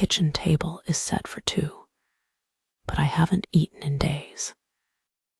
kitchen table is set for two, but I haven't eaten in days.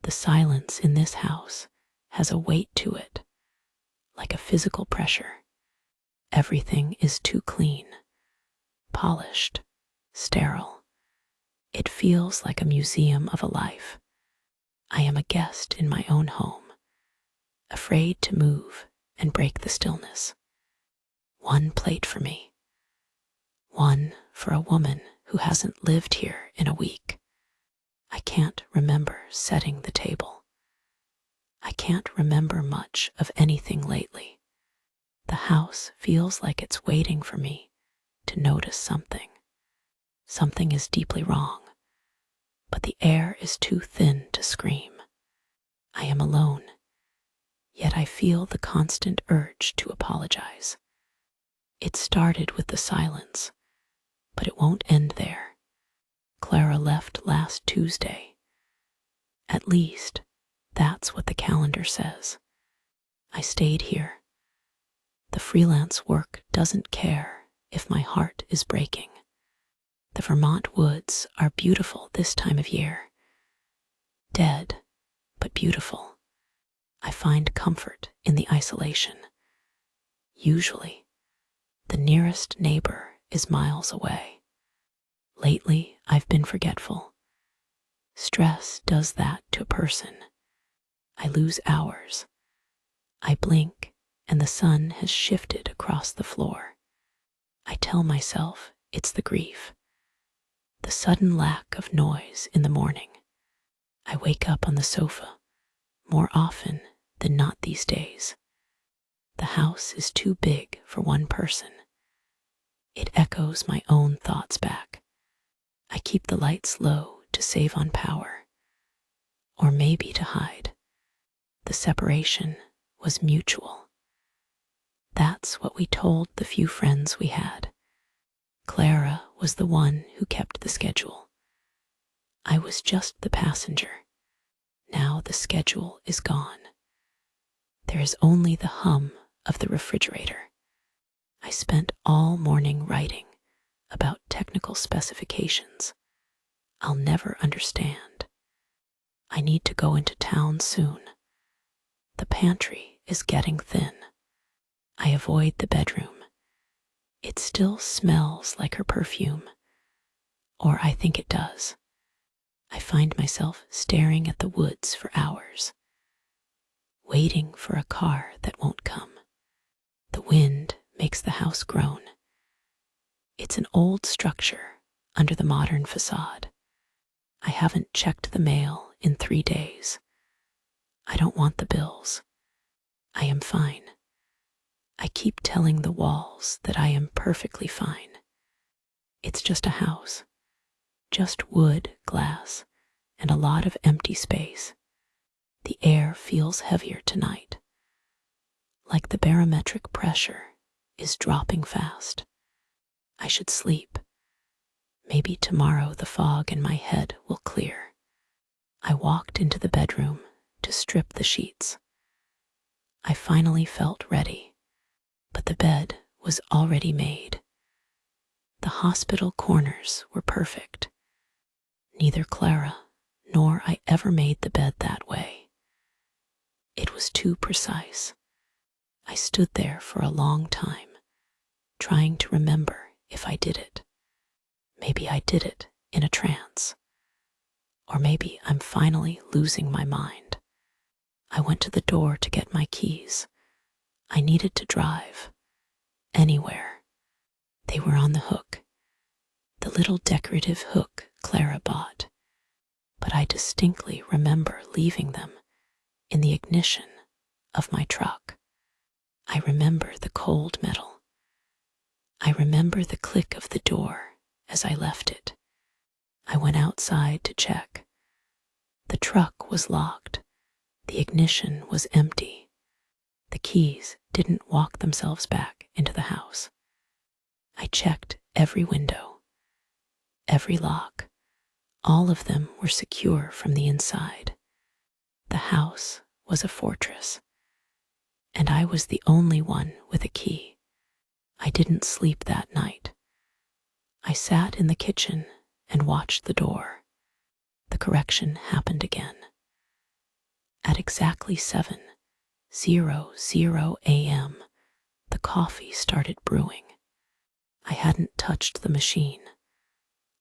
The silence in this house has a weight to it, like a physical pressure. Everything is too clean, polished, sterile. It feels like a museum of a life. I am a guest in my own home, afraid to move and break the stillness. One plate for me. One for a woman who hasn't lived here in a week. I can't remember setting the table. I can't remember much of anything lately. The house feels like it's waiting for me to notice something. Something is deeply wrong, but the air is too thin to scream. I am alone, yet I feel the constant urge to apologize. It started with the silence, but it won't end there. Clara left last Tuesday. At least, that's what the calendar says. I stayed here. The freelance work doesn't care if my heart is breaking. The Vermont woods are beautiful this time of year. Dead, but beautiful. I find comfort in the isolation. Usually, the nearest neighbor is miles away. Lately, I've been forgetful. Stress does that to a person. I lose hours. I blink, and the sun has shifted across the floor. I tell myself it's the grief, the sudden lack of noise in the morning. I wake up on the sofa, more often than not these days. The house is too big for one person. It echoes my own thoughts back. I keep the lights low to save on power, or maybe to hide. The separation was mutual. That's what we told the few friends we had. Clara was the one who kept the schedule. I was just the passenger. Now the schedule is gone. There is only the hum of the refrigerator. I spent all morning writing about technical specifications I'll never understand. I need to go into town soon. The pantry is getting thin. I avoid the bedroom. It still smells like her perfume, or I think it does. I find myself staring at the woods for hours, waiting for a car that won't come. The wind makes the house groan. It's an old structure under the modern facade. I haven't checked the mail in 3 days. I don't want the bills. I am fine. I keep telling the walls that I am perfectly fine. It's just a house, just wood, glass, and a lot of empty space. The air feels heavier tonight, like the barometric pressure is dropping fast. I should sleep. Maybe tomorrow the fog in my head will clear. I walked into the bedroom to strip the sheets. I finally felt ready, but the bed was already made. The hospital corners were perfect. Neither Clara nor I ever made the bed that way. It was too precise. I stood there for a long time, trying to remember if I did it. Maybe I did it in a trance. Or maybe I'm finally losing my mind. I went to the door to get my keys. I needed to drive. Anywhere. They were on the hook. The little decorative hook Clara bought. But I distinctly remember leaving them in the ignition of my truck. I remember the cold metal. I remember the click of the door as I left it. I went outside to check. The truck was locked. The ignition was empty. The keys didn't walk themselves back into the house. I checked every window, every lock. All of them were secure from the inside. The house was a fortress, and I was the only one with a key. I didn't sleep that night. I sat in the kitchen and watched the door. The correction happened again. At exactly 7:00 a.m., the coffee started brewing. I hadn't touched the machine.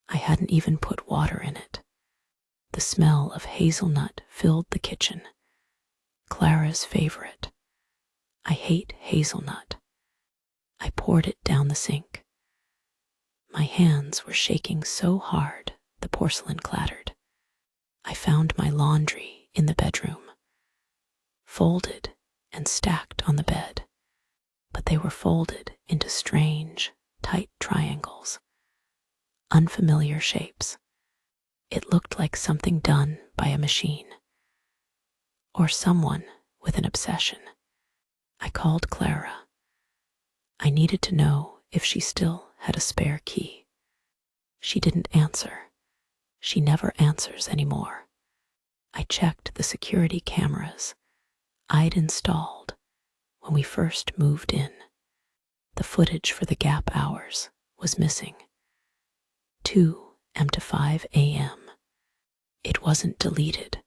I hadn't even put water in it. The smell of hazelnut filled the kitchen. Clara's favorite. I hate hazelnut. I poured it down the sink. My hands were shaking so hard the porcelain clattered. I found my laundry in the bedroom, folded and stacked on the bed, but they were folded into strange, tight triangles, unfamiliar shapes. It looked like something done by a machine, or someone with an obsession. I called Clara. I needed to know if she still had a spare key. She didn't answer. She never answers anymore. I checked the security cameras I'd installed when we first moved in. The footage for the gap hours was missing. 2 to 5 a.m. It wasn't deleted.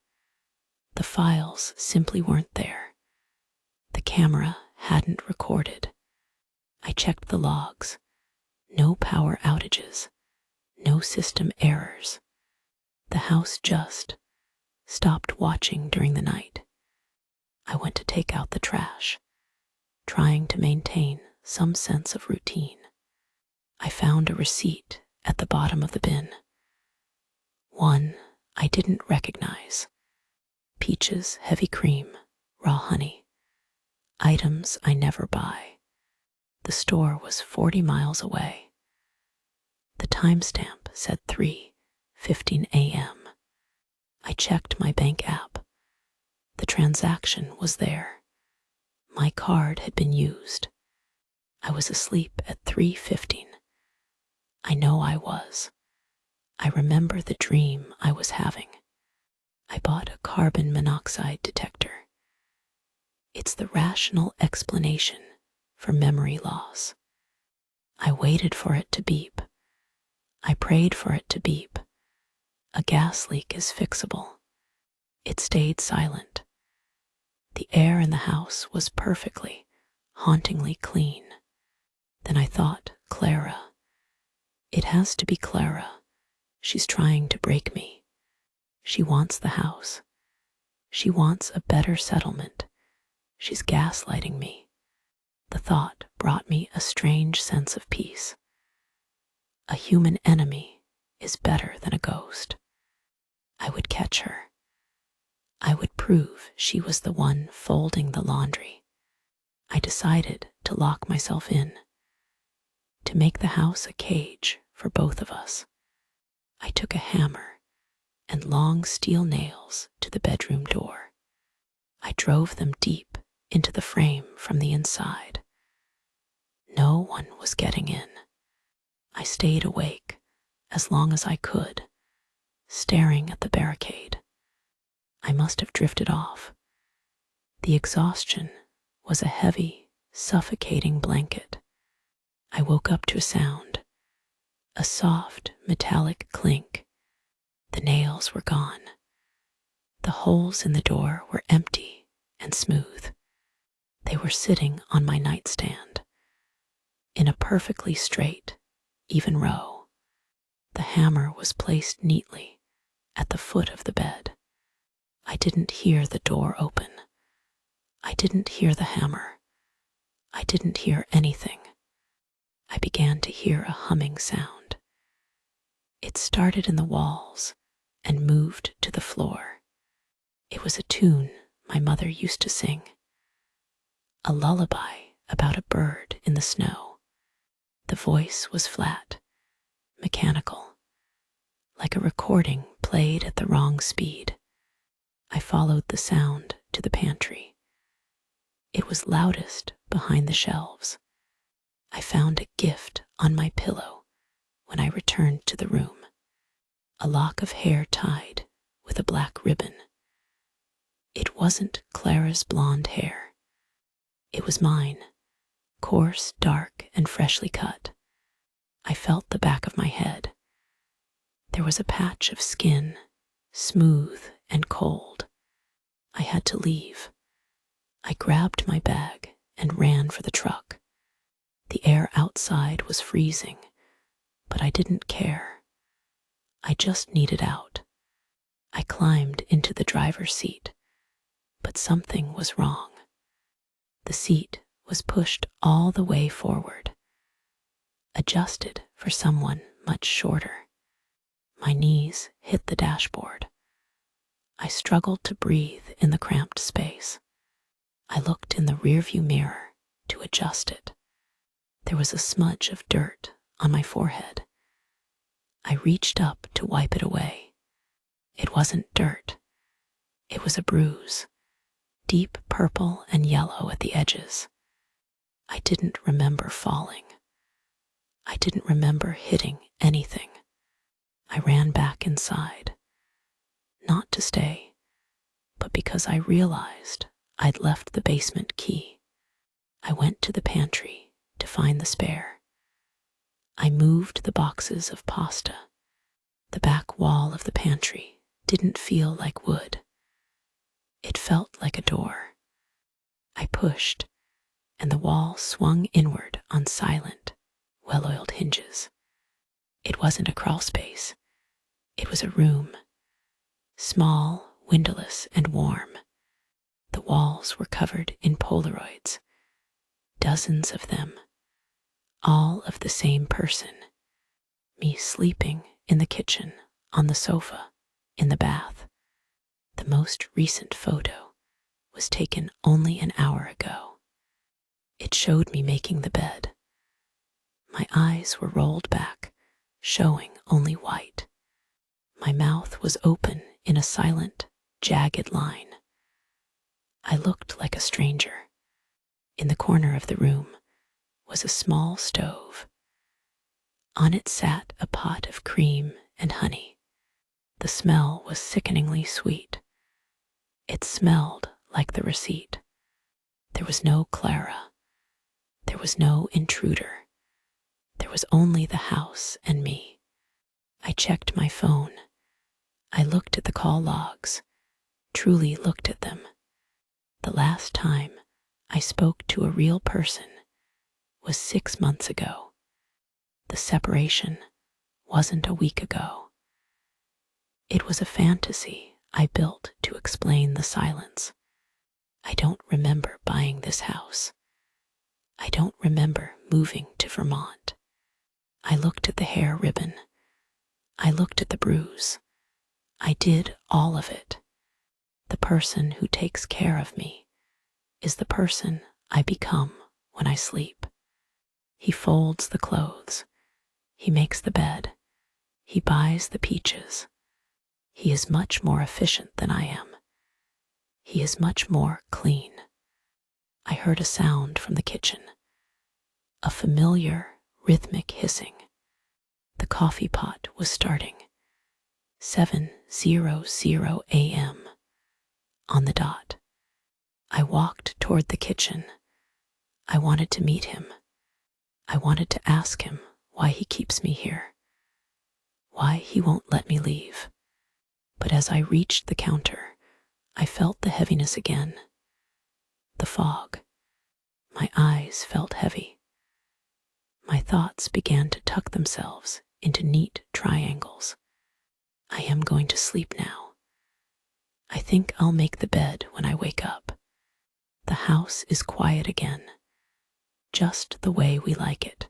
The files simply weren't there. The camera hadn't recorded. I checked the logs. No power outages. No system errors. The house just stopped watching during the night. I went to take out the trash, trying to maintain some sense of routine. I found a receipt at the bottom of the bin. One I didn't recognize. Peaches, heavy cream, raw honey. Items I never buy. The store was 40 miles away. The timestamp said 3:15 a.m. I checked my bank app. The transaction was there. My card had been used. I was asleep at 3:15. I know I was. I remember the dream I was having. I bought a carbon monoxide detector. It's the rational explanation for memory loss. I waited for it to beep. I prayed for it to beep. A gas leak is fixable. It stayed silent. The air in the house was perfectly, hauntingly clean. Then I thought, Clara. It has to be Clara. She's trying to break me. She wants the house. She wants a better settlement. She's gaslighting me. The thought brought me a strange sense of peace. A human enemy is better than a ghost. I would catch her. I would prove she was the one folding the laundry. I decided to lock myself in, to make the house a cage for both of us. I took a hammer and long steel nails to the bedroom door. I drove them deep into the frame from the inside. No one was getting in. I stayed awake as long as I could, staring at the barricade. I must have drifted off. The exhaustion was a heavy, suffocating blanket. I woke up to a sound, a soft, metallic clink. The nails were gone. The holes in the door were empty and smooth. They were sitting on my nightstand, in a perfectly straight, even row. The hammer was placed neatly at the foot of the bed. I didn't hear the door open. I didn't hear the hammer. I didn't hear anything. I began to hear a humming sound. It started in the walls and moved to the floor. It was a tune my mother used to sing, a lullaby about a bird in the snow. The voice was flat, mechanical, like a recording played at the wrong speed. I followed the sound to the pantry. It was loudest behind the shelves. I found a gift on my pillow when I returned to the room, a lock of hair tied with a black ribbon. It wasn't Clara's blonde hair. It was mine, coarse, dark, and freshly cut. I felt the back of my head. There was a patch of skin, smooth and cold. I had to leave. I grabbed my bag and ran for the truck. The air outside was freezing, but I didn't care. I just needed out. I climbed into the driver's seat, but something was wrong. The seat was pushed all the way forward, adjusted for someone much shorter. My knees hit the dashboard. I struggled to breathe in the cramped space. I looked in the rearview mirror to adjust it. There was a smudge of dirt on my forehead. I reached up to wipe it away. It wasn't dirt. It was a bruise, deep purple and yellow at the edges. I didn't remember falling. I didn't remember hitting anything. I ran back inside, not to stay, but because I realized I'd left the basement key. I went to the pantry to find the spare. I moved the boxes of pasta. The back wall of the pantry didn't feel like wood. It felt like a door. I pushed, and the wall swung inward on silent, well-oiled hinges. It wasn't a crawl space. It was a room, small, windowless, and warm. The walls were covered in Polaroids, dozens of them, all of the same person. Me sleeping in the kitchen, on the sofa, in the bath. The most recent photo was taken only an hour ago. It showed me making the bed. My eyes were rolled back, showing only white. My mouth was open in a silent, jagged line. I looked like a stranger. In the corner of the room was a small stove. On it sat a pot of cream and honey. The smell was sickeningly sweet. It smelled like the receipt. There was no Clara. There was no intruder. There was only the house and me. I checked my phone. I looked at the call logs, truly looked at them. The last time I spoke to a real person was 6 months ago. The separation wasn't a week ago. It was a fantasy I built to explain the silence. I don't remember buying this house. I don't remember moving to Vermont. I looked at the hair ribbon. I looked at the bruise. I did all of it. The person who takes care of me is the person I become when I sleep. He folds the clothes. He makes the bed. He buys the peaches. He is much more efficient than I am. He is much more clean. I heard a sound from the kitchen, a familiar, rhythmic hissing. The coffee pot was starting. 7:00 a.m. on the dot. I walked toward the kitchen. I wanted to meet him. I wanted to ask him why he keeps me here, why he won't let me leave. But as I reached the counter, I felt the heaviness again. The fog. My eyes felt heavy. My thoughts began to tuck themselves into neat triangles. I am going to sleep now. I think I'll make the bed when I wake up. The house is quiet again, just the way we like it.